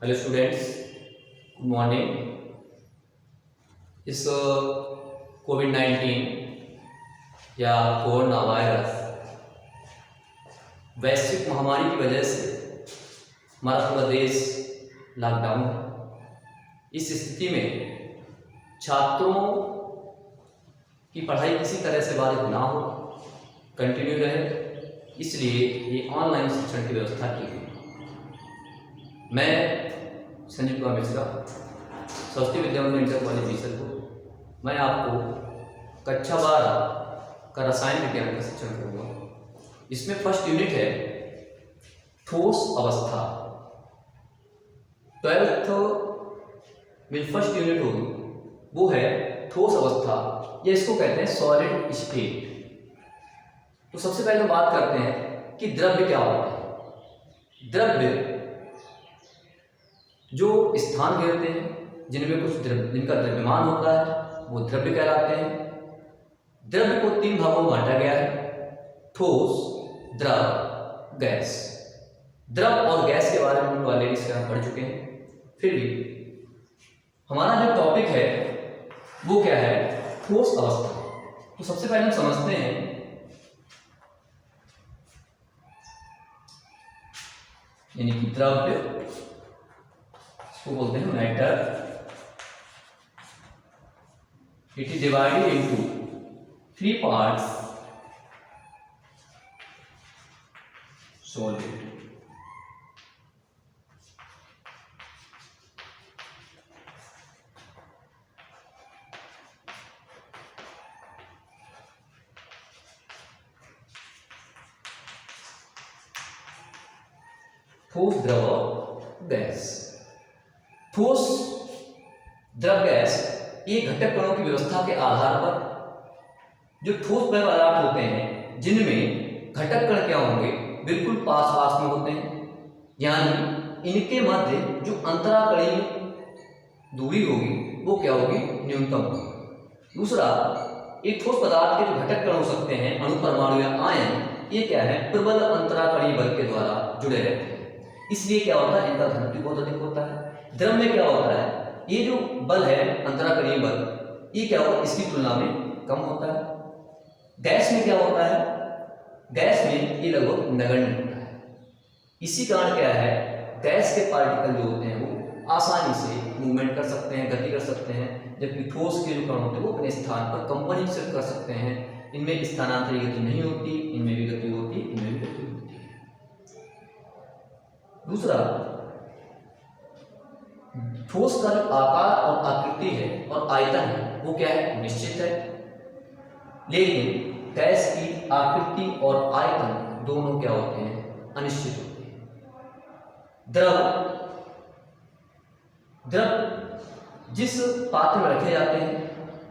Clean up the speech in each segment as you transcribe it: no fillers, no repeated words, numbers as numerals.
Hello students, good morning. इस कोविड-19 या corona virus वैश्विक महामारी की वजह से हमारा पूरा देश लॉकडाउन है। इस स्थिति में छात्रों की पढ़ाई किसी तरह से बाधित ना हो, कंटिन्यू रहे, इसलिए ये ऑनलाइन शिक्षण की व्यवस्था की गई। मैं संजीव कुमार मिश्रा, सरस्वती विद्या मंदिर इंटर कॉलेज बीसलपुर, मैं आपको कक्षा 12 का रसायन विज्ञान का शिक्षण करूँगा। इसमें फर्स्ट यूनिट है ठोस अवस्था। 12th में फर्स्ट यूनिट होगी वो है ठोस अवस्था, या इसको कहते हैं सॉलिड स्टेट। तो सबसे पहले हम बात करते हैं कि द्रव्य क्या होता है। द्रव्य जो स्थान घेरते हैं, जिनमें कुछ जिनका द्रव्यमान होता है, वो द्रव्य कहलाते हैं। द्रव्य को 3 भागों में बांटा गया है: ठोस, द्रव, गैस। द्रव और गैस के बारे में हम ऑलरेडी इसका पढ़ चुके हैं। फिर भी हमारा जो टॉपिक है वो क्या है? ठोस अवस्था। तो सबसे पहले हम समझते हैं यानी कि द्रव्य को बोलते हैं matter. It is divided into 3 parts: solid, ठोस, द्रव और गैस। ठोस, द्रव, गैस ये घटक कणों की व्यवस्था के आधार पर जो ठोस पदार्थ होते हैं, जिनमें घटक कण क्या होंगे? बिल्कुल पास पास में होते हैं, यानी इनके मध्य जो अंतराकणीय दूरी होगी वो क्या होगी? न्यूनतम होगी। दूसरा, एक ठोस पदार्थ के जो घटक कण हो सकते हैं, अणु, परमाणु या आयन, ये क्या है? प्रबल अंतराकणीय बल के द्वारा जुड़े रहते हैं, इसलिए क्या होता है? इनका घनत्व बहुत अधिक होता है। द्रव में क्या होता है? ये जो बल है, अंतराकणीय बल, ये क्या होगा? इसकी तुलना में कम होता है। गैस में क्या होता है? गैस में ये लगभग नगण्य होता है। इसी कारण क्या है? गैस के पार्टिकल जो होते हैं वो आसानी से मूवमेंट कर सकते हैं, गति कर सकते हैं, जबकि ठोस के जो कण होते हैं वो अपने स्थान पर कंपनी सिर्फ कर सकते हैं। इनमें स्थानांतरित गति नहीं होती, इनमें भी गति होती, इनमें भी गति होती है। दूसरा, ठोस का जो आकार और आकृति है और आयतन है वो क्या है? निश्चित है। लेकिन गैस की आकृति और आयतन दोनों क्या होते हैं? अनिश्चित होते हैं। द्रव जिस पात्र में रखे जाते हैं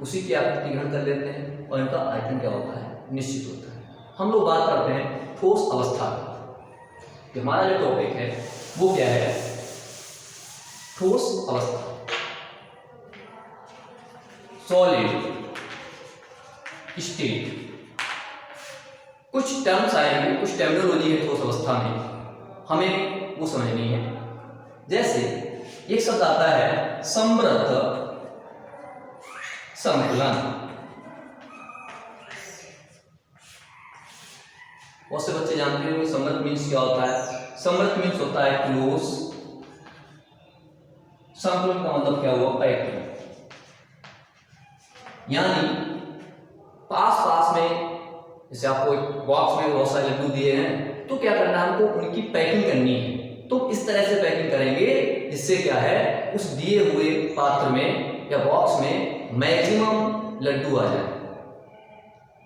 उसी की आकृति ग्रहण कर लेते हैं और इनका आयतन क्या होता है? निश्चित होता है। हम लोग बात करते हैं ठोस अवस्था की। हमारा जो टॉपिक है वो क्या है? ठोस अवस्था। Solid state. कुछ टर्म्स आएंगे, कुछ टर्मिनोलॉजी है ठोस अवस्था में, हमें वो समझनी है। जैसे एक शब्द आता है समृद्ध संकुलन। बहुत से बच्चे जानते हो समृद्ध मीन्स क्या होता है? समृद्ध मीन्स होता है क्लोज। संकुलन का मतलब क्या हुआ? पैक्ड। यानी पास पास में, जैसे आपको एक बॉक्स में बहुत सारे लड्डू दिए हैं, तो क्या करना है? हमको उनकी पैकिंग करनी है। तो इस तरह से पैकिंग करेंगे जिससे क्या है? उस दिए हुए पात्र में या बॉक्स में मैक्सिमम लड्डू आ जाए।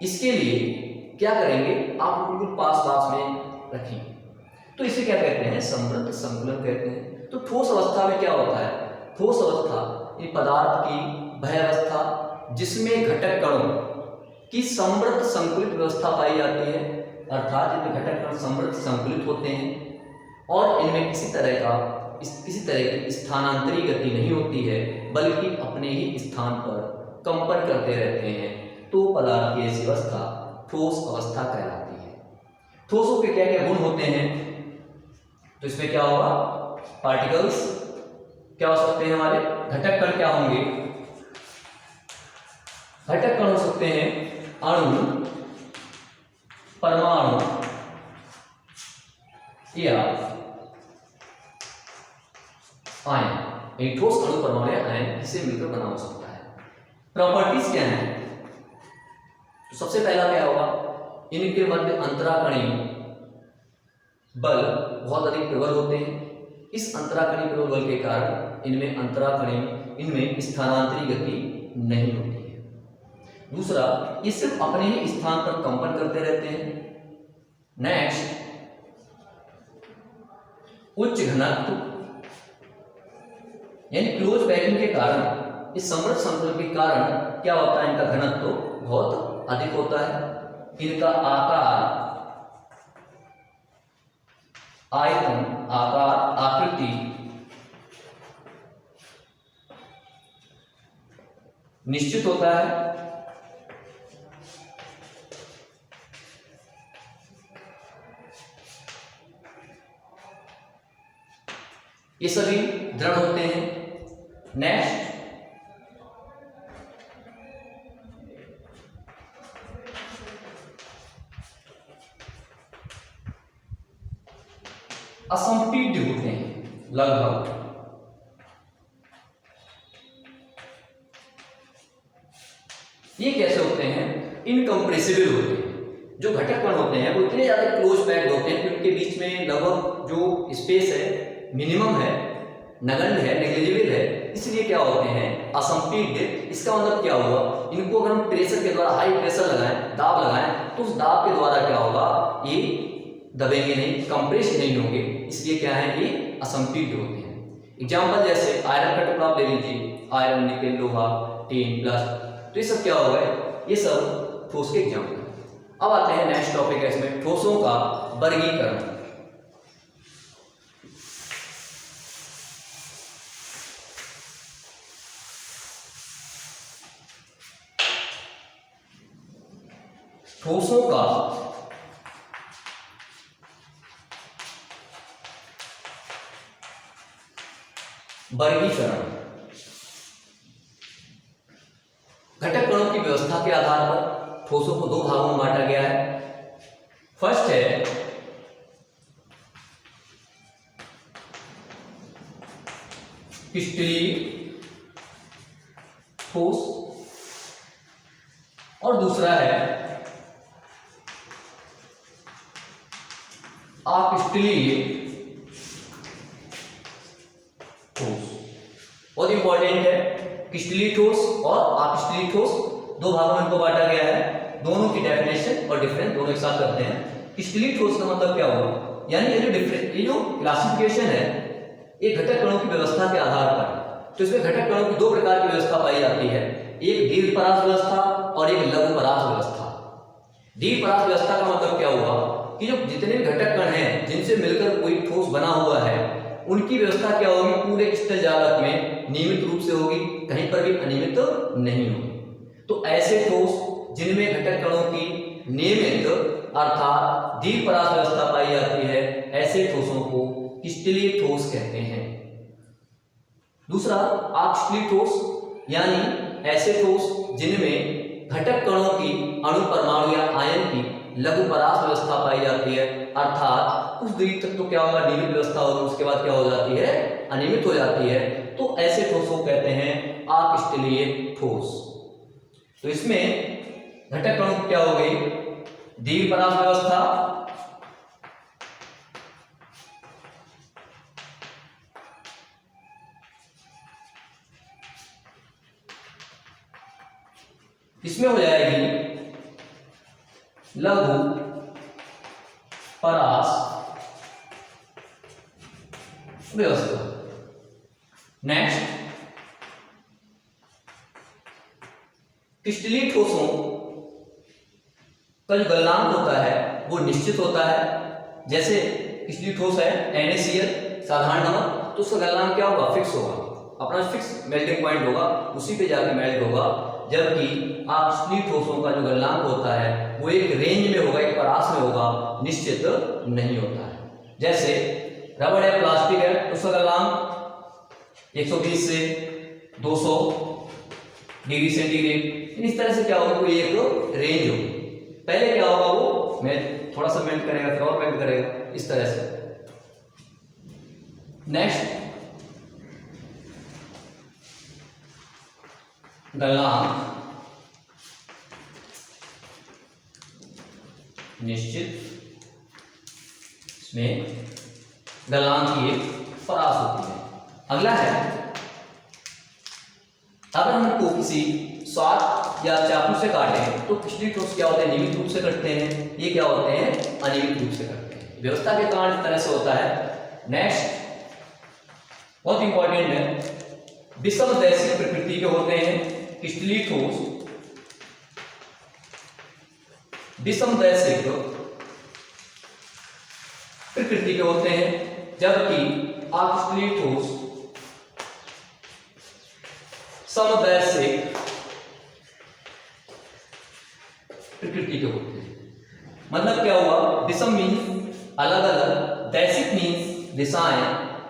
इसके लिए क्या करेंगे? आप बिल्कुल पास पास में रखेंगे, तो इसे क्या कहते हैं? समृद्ध संकुलन कहते हैं। तो ठोस अवस्था में क्या होता है? ठोस अवस्था ये पदार्थ की वह अवस्था जिसमें घटक कणों की समृद्ध संकुलित व्यवस्था पाई जाती है, अर्थात इनमें घटक कण समृद्ध संकुलित होते हैं और इनमें किसी तरह की स्थानांतरित गति नहीं होती है, बल्कि अपने ही स्थान पर कंपन करते रहते हैं। तो पदार्थ की ऐसी अवस्था ठोस अवस्था कहलाती है। ठोसों के क्या क्या गुण होते हैं? तो इसमें क्या होगा? पार्टिकल्स क्या हो सकते हैं हमारे घटक कण क्या होंगे, घटक कण हो सकते हैं अणु, परमाणु या आयन। एक ठोस अणु परमाणु या आयन इसे मिलकर बना हो सकता है। प्रॉपर्टीज क्या है, तो सबसे पहला क्या होगा, इनके मध्य अंतराकणीय बल बहुत अधिक प्रबल होते हैं। इस अंतराकणीय प्रबल बल के कारण इनमें स्थानांतरी गति नहीं होती है। दूसरा, ये सिर्फ अपने ही स्थान पर कंपन करते रहते हैं। नेक्स्ट, उच्च घनत्व यानी क्लोज पैकिंग के कारण, इस समृद्ध समतल के कारण क्या होता है, इनका घनत्व बहुत अधिक होता है। इनका आकार, आयतन, आकार, आकृति निश्चित होता है। ये सभी दृढ़ होते हैं। नेक्स्ट, असंपीड्य होते हैं लगभग। ये कैसे होते हैं, इनकम्प्रेसिबल होते हैं। जो घटक कण होते हैं वो इतने ज्यादा क्लोज पैक्ड होते हैं कि उनके बीच में लगभग जो स्पेस है मिनिमम है, नगण्य है, नेग्लिजिबल है, इसलिए क्या होते हैं असंपीड्य। इसका मतलब क्या हुआ, इनको अगर हम प्रेशर के द्वारा हाई प्रेशर लगाएं, दाब लगाएं, तो उस दाब के द्वारा क्या होगा, ये दबेंगे नहीं, कंप्रेस नहीं होंगे, इसलिए क्या है ये असंपीड्य होते हैं। एग्जाम्पल जैसे आयरन का टुकड़ा आप ले लीजिए, आयरन, निकेल, लोहा, टीन, प्लास्टिक, तो ये सब क्या हो गए, ये सब ठोस के एग्जाम्पल। अब आते हैं नेक्स्ट टॉपिक है इसमें, ठोसों का वर्गीकरण। ठोसों का वर्गीकरण घटक कणों की व्यवस्था के आधार पर ठोसों को दो भागों में बांटा गया है। फर्स्ट है क्रिस्टलीय ठोस और दूसरा है अक्रिस्टलीय ठोस। बहुत इंपॉर्टेंट है, क्रिस्टलीय ठोस और अक्रिस्टलीय ठोस दो भागों में इनको बांटा गया है। दोनों की डेफिनेशन और डिफरेंस दोनों एक साथ करते हैं। क्रिस्टलीय ठोस का मतलब क्या हुआ, यानी ये जो क्लासिफिकेशन है ये घटक कणों की व्यवस्था के आधार पर। तो इसमें घटक कणों की दो प्रकार की व्यवस्था पाई जाती है, एक दीर्घ परास व्यवस्था और एक लघु परास व्यवस्था। दीर्घ परास व्यवस्था का मतलब क्या हुआ कि जो जितने भी घटक कण हैं जिनसे मिलकर कोई ठोस बना हुआ है, उनकी व्यवस्था क्या होगी, पूरे स्थल जालक में नियमित रूप से होगी, कहीं पर भी अनियमित नहीं होगी। तो ऐसे ठोस जिनमें घटक कणों की नियमित अर्थात दीर्घ परास व्यवस्था पाई जाती है, ऐसे ठोसों को क्रिस्टलीय ठोस कहते हैं। दूसरा अक्रिस्टलीय ठोस, यानी ऐसे ठोस जिनमें घटक कणों की अणु, परमाणु या आयन की लघु परास व्यवस्था पाई जाती है, अर्थात कुछ दूरी तक तो क्या होगा, नियमित व्यवस्था होगी, उसके बाद क्या हो जाती है, अनियमित हो जाती है। तो ऐसे ठोसों को कहते हैं अक्रिस्टलीय ठोस। तो इसमें घटक कणों की क्या हो गई, दीर्घ परास व्यवस्था, इसमें हो जाएगी लघु परास व्यवस्था। नेक्स्ट, क्रिस्टलीय ठोसों का जो गलनांक होता है वो निश्चित होता है। जैसे क्रिस्टलीय ठोस है NaCl साधारण नमक, तो उसका गलनांक क्या होगा, फिक्स होगा, अपना फिक्स मेल्टिंग पॉइंट होगा, उसी पे जाके मेल्ट होगा। जबकि अक्रिस्टलीय ठोसों का जो गलनांक होता है वो एक रेंज में होगा, एक परास में होगा, निश्चित नहीं होता है। जैसे रबड़ है, प्लास्टिक है, उसका गलनांक 120 से 200 डिग्री सेंटीग्रेड। इस तरह से क्या होगा, कोई एक रेंज होगी। पहले क्या होगा, वो मेल्ट, थोड़ा सा मेल्ट करेगा, फिर और मेल्ट करेगा, इस तरह से। नेक्स्ट गलनांक, निश्चित इसमें गलनांक की एक परास होती है। अगला है, अगर हमको किसी स्वाद या चाकू से काटें तो पिछली ठोस क्या होते हैं, नियमित रूप से कटते हैं, ये क्या होते हैं, अनियमित रूप से कटते हैं। व्यवस्था के कारण इस तरह से होता है। नेक्स्ट बहुत इंपॉर्टेंट है, विषमदैशिक प्रकृति के होते हैं पिछली ठोस, विषमदैशिक प्रकृति के होते हैं, जबकि अपिछली ठोस समदैशिक प्रकृति के होते हैं। मतलब क्या हुआ, विषम मीन्स अलग अलग, दैशिक मीन्स दिशाएं,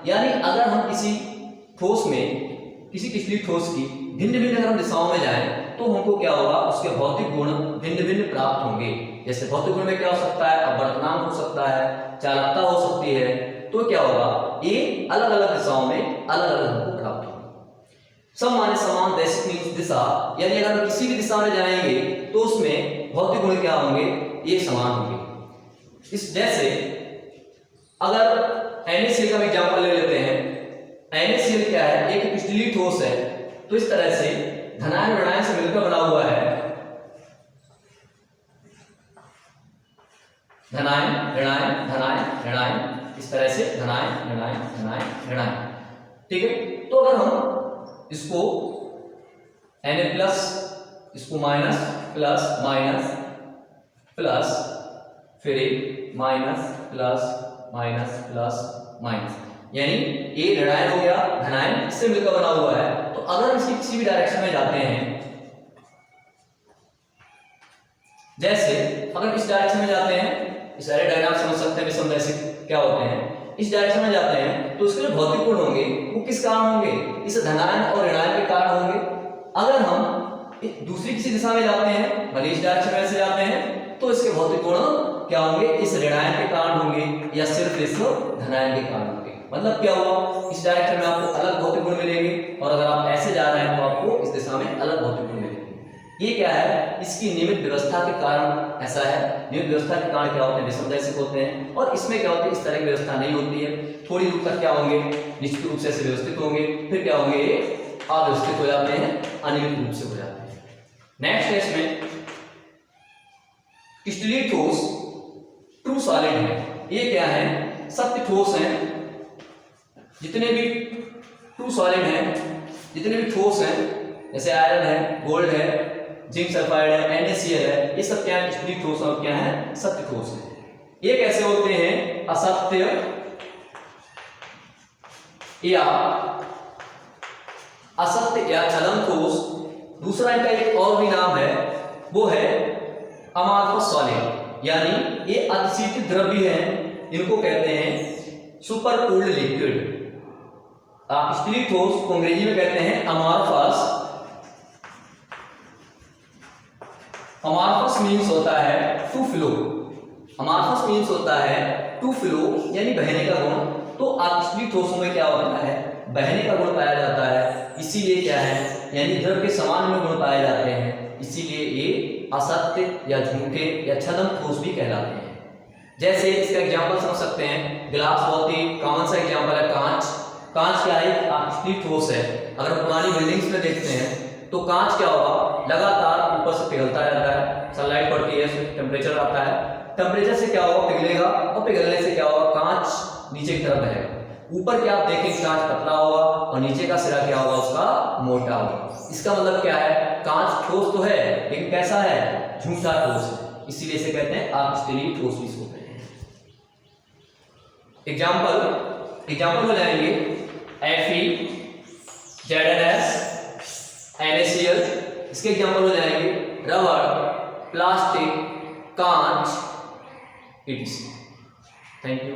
यानी अगर हम किसी ठोस में, किसी पिछली ठोस की भिन्न भिन्न अगर हम दिशाओं में जाएं तो हमको क्या होगा, उसके भौतिक गुण भिन्न भिन्न प्राप्त होंगे। जैसे भौतिक गुण में क्या हो सकता है, अपवर्तनांक हो सकता है, चालकता हो सकती है। तो क्या होगा, ये अलग अलग दिशाओं में अलग अलग हमको प्राप्त होंगे। सम माने समान, दैशिक मीन्स दिशा, यानी अगर हम किसी भी दिशा में जाएंगे तो उसमें भौतिक गुण क्या होंगे, ये समान होंगे। इस जैसे अगर NaCl का एग्जाम्पल ले लेते हैं, NaCl क्या है, एक क्रिस्टलीय ठोस है, तो इस तरह से धनायन ऋणायन से मिलकर बना हुआ है, धनायन ऋणायन धनायन ऋणायन, इस तरह से धनायन ऋणायन धनायन ऋणायन। ठीक है, तो अगर हम इसको Na प्लस, इसको माइनस प्लस माइनस प्लस, फिर एक minus plus minus plus minus, यानी ये ऋणायन हो गया, धनायन इससे मिलकर बना हुआ है। तो अगर इसकी किसी भी डायरेक्शन में जाते हैं, जैसे अगर इस डायरेक्शन में जाते हैं, इस सारे डायग्राम समझ सकते हैं विषमदैशिक क्या होते हैं, इस डायरेक्शन में जाते हैं तो उसके जो भौतिक गुण होंगे वो किस कारण होंगे, इस धनायन और ऋणायन के कारण होंगे। अगर हम दूसरी किसी दिशा में जाते हैं, भले इस डायरेक्शन में से जाते हैं, तो इसके भौतिक गुण क्या होंगे, इस ऋणायन के कारण होंगे या सिर्फ इस धनायन के कारण होंगे। मतलब क्या हुआ, इस डायरेक्शन में आपको अलग भौतिक गुण मिलेंगे, और अगर आप ऐसे जा रहे हैं तो आपको इस दिशा में अलग भौतिक गुण मिलेंगे। ये क्या है, इसकी नियमित व्यवस्था के कारण ऐसा है। नियमित व्यवस्था के कारण क्या होते हैं, विषमदैशिक होते हैं, और इसमें क्या होता है, इस तरह की व्यवस्था नहीं होती है। थोड़ी दूर तक क्या होंगे, निश्चित रूप से ऐसे व्यवस्थित होंगे, फिर क्या होंगे, अव्यवस्थित हो जाते हैं, अनियमित रूप से हो जाते हैं। नेक्स्ट है इसमें क्रिस्टलीय ठोस ट्रू सॉलिड है। ये क्या है, सत्य ठोस है। जितने भी ट्रू सॉलिड हैं, जितने भी ठोस हैं, जैसे आयरन है, गोल्ड है, जिंक सल्फाइड है, NaCl है, ये सब क्या है, क्रिस्टलीय ठोस और क्या है, सत्य ठोस है। ये कैसे होते हैं, असत्य या चलम ठोस। दूसरा इनका एक और भी नाम है, वो है अमार्फस सॉलिड, यानी ये अतिशीतित द्रव्य हैं, इनको कहते हैं सुपर कूल्ड लिक्विड। क्रिस्टलीय ठोस को अंग्रेजी में कहते हैं अमार्फस। अमार्फस मीन्स होता है टू फ्लो, अमार्फस मीन्स होता है टू फ्लो, यानी बहने का गुण। तो क्रिस्टलीय ठोसों में क्या होता है, बहने का गुण पाया जाता है, इसीलिए क्या है, यानी द्रव के समान में गुण पाए जाते हैं, इसीलिए ये असत्य या झूठे या छद्म ठोस भी कहलाते हैं। जैसे इसका एग्जांपल समझ सकते हैं, गिलास बहुत ही कॉमन सा एग्जांपल है, कांच। कांच क्या है, क्रिस्टलीय ठोस है। अगर पुरानी बिल्डिंग्स में देखते हैं तो कांच क्या होगा, लगातार ऊपर से पिघलता रहता है, सनलाइट पड़ती है, उसमें टेम्परेचर आता है, टेम्परेचर से क्या होगा, पिघलेगा, और पिघलने से क्या होगा, कांच नीचे की तरफ बहेगा। ऊपर क्या आप देखेंगे, कांच पतला होगा और नीचे का सिरा क्या होगा, उसका मोटा होगा। इसका मतलब क्या है, कांच ठोस तो है लेकिन कैसा है, झूठा ठोस है, इसीलिए इसे कहते हैं अक्रिस्टलीय ठोस भी इसको कहते हैं। एग्जाम्पल हो जाएंगे Fe, ZnS, NaCl। इसके एग्जाम्पल हो जाएंगे रबर, प्लास्टिक, कांच, etc। Thank you.